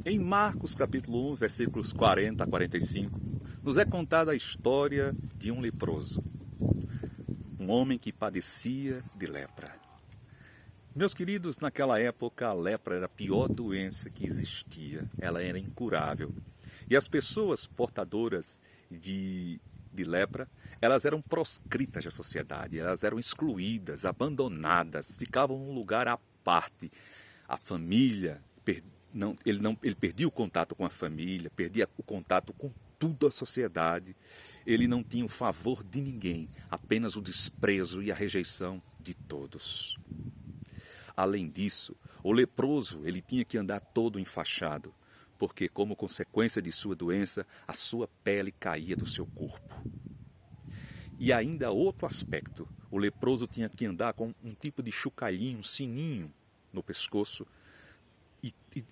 Em Marcos capítulo 1, versículos 40 a 45, nos é contada a história de um leproso, um homem que padecia de lepra. Meus queridos, naquela época a lepra era a pior doença que existia, ela era incurável. E as pessoas portadoras de lepra, elas eram proscritas da sociedade, elas eram excluídas, abandonadas, ficavam num lugar à parte. A família, ele perdia o contato com a família, perdia o contato com toda a sociedade. Ele não tinha o favor de ninguém, apenas o desprezo e a rejeição de todos. Além disso, o leproso ele tinha que andar todo enfaixado, porque como consequência de sua doença, a sua pele caía do seu corpo. E ainda outro aspecto, o leproso tinha que andar com um tipo de chocalhinho, um sininho no pescoço,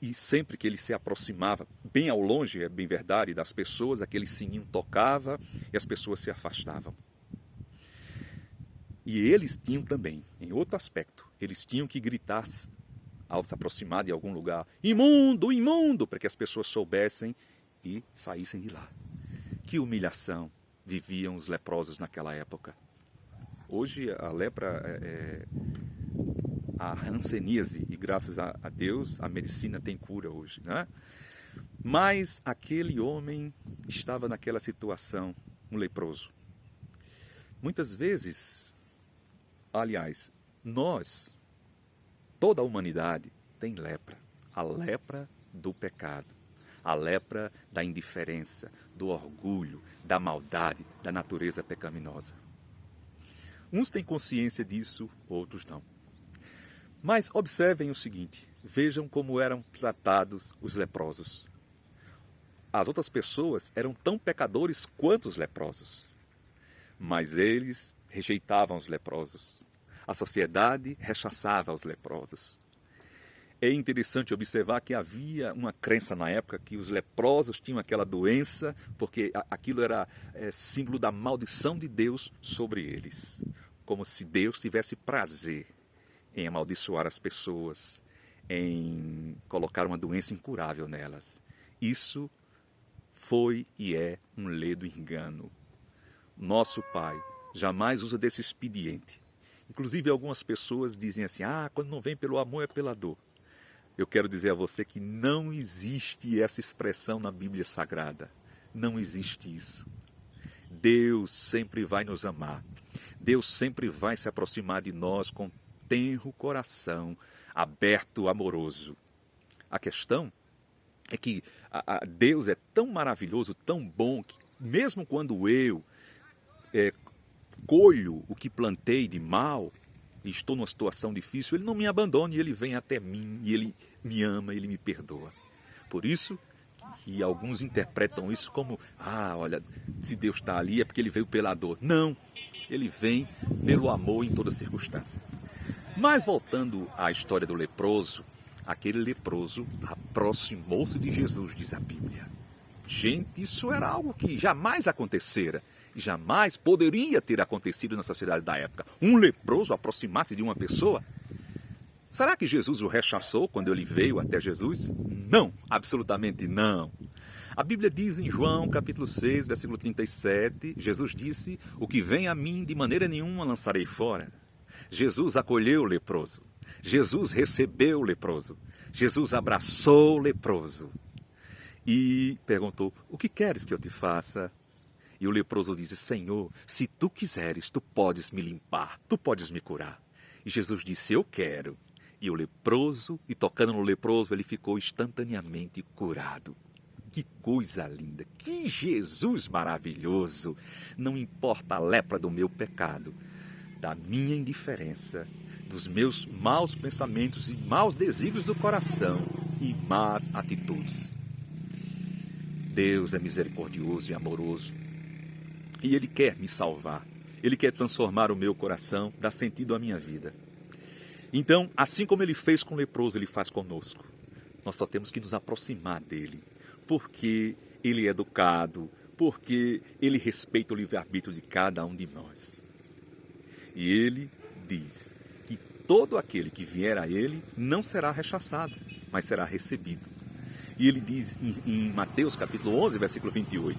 e sempre que ele se aproximava, bem ao longe, é bem verdade, das pessoas, aquele sininho tocava e as pessoas se afastavam. E eles tinham também, em outro aspecto, eles tinham que gritar ao se aproximar de algum lugar, imundo, imundo, para que as pessoas soubessem e saíssem de lá. Que humilhação viviam os leprosos naquela época. Hoje a lepra a hanseníase, e graças a Deus a medicina tem cura hoje, né? Mas aquele homem estava naquela situação, um leproso. Muitas vezes, aliás, nós, toda a humanidade tem lepra. A lepra do pecado, a lepra da indiferença, do orgulho, da maldade, da natureza pecaminosa. Uns têm consciência disso, outros não. Mas observem o seguinte, vejam como eram tratados os leprosos. As outras pessoas eram tão pecadores quanto os leprosos, mas eles rejeitavam os leprosos. A sociedade rechaçava os leprosos. É interessante observar que havia uma crença na época que os leprosos tinham aquela doença porque aquilo era símbolo da maldição de Deus sobre eles. Como se Deus tivesse prazer em amaldiçoar as pessoas, em colocar uma doença incurável nelas. Isso foi e é um ledo engano. Nosso Pai jamais usa desse expediente. Inclusive algumas pessoas dizem assim, quando não vem pelo amor é pela dor. Eu quero dizer a você que não existe essa expressão na Bíblia Sagrada. Não existe isso. Deus sempre vai nos amar. Deus sempre vai se aproximar de nós com tenro coração, aberto, amoroso. A questão é que Deus é tão maravilhoso, tão bom, que mesmo quando eu colho o que plantei de mal, e estou numa situação difícil, Ele não me abandona, e Ele vem até mim, e Ele me ama, Ele me perdoa. Por isso que alguns interpretam isso como, olha, se Deus está ali é porque Ele veio pela dor. Não, Ele vem pelo amor em toda circunstância. Mas voltando à história do leproso, aquele leproso aproximou-se de Jesus, diz a Bíblia. Gente, isso era algo que jamais acontecera. Jamais poderia ter acontecido na sociedade da época. Um leproso aproximar-se de uma pessoa? Será que Jesus o rechaçou quando ele veio até Jesus? Não, absolutamente não. A Bíblia diz em João capítulo 6, versículo 37, Jesus disse, o que vem a mim de maneira nenhuma lançarei fora. Jesus acolheu o leproso. Jesus recebeu o leproso. Jesus abraçou o leproso. E perguntou, o que queres que eu te faça? E o leproso disse, Senhor, se tu quiseres, tu podes me limpar, tu podes me curar. E Jesus disse, eu quero. E o leproso, e tocando no leproso, ele ficou instantaneamente curado. Que coisa linda, que Jesus maravilhoso. Não importa a lepra do meu pecado, da minha indiferença, dos meus maus pensamentos e maus desígnios do coração e más atitudes. Deus é misericordioso e amoroso. E Ele quer me salvar. Ele quer transformar o meu coração, dar sentido à minha vida. Então, assim como Ele fez com o leproso, Ele faz conosco. Nós só temos que nos aproximar dEle. Porque Ele é educado, porque Ele respeita o livre-arbítrio de cada um de nós. E Ele diz que todo aquele que vier a Ele não será rechaçado, mas será recebido. E ele diz em Mateus capítulo 11, versículo 28,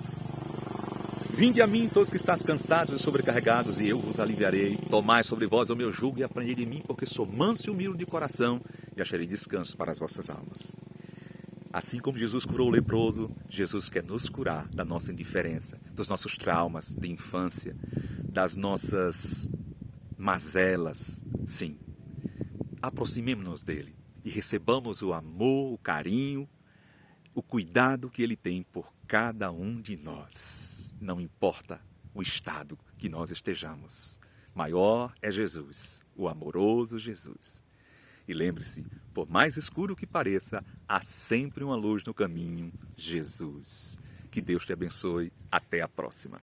vinde a mim todos que estáis cansados e sobrecarregados, e eu vos aliviarei. Tomai sobre vós o meu jugo e aprendei de mim, porque sou manso e humilde de coração, e acharei descanso para as vossas almas. Assim como Jesus curou o leproso, Jesus quer nos curar da nossa indiferença, dos nossos traumas de infância, das nossas mazelas. Sim, aproximemo-nos dele e recebamos o amor, o carinho, o cuidado que ele tem por cada um de nós. Não importa o estado que nós estejamos. Maior é Jesus, o amoroso Jesus. E lembre-se, por mais escuro que pareça, há sempre uma luz no caminho, Jesus. Que Deus te abençoe. Até a próxima.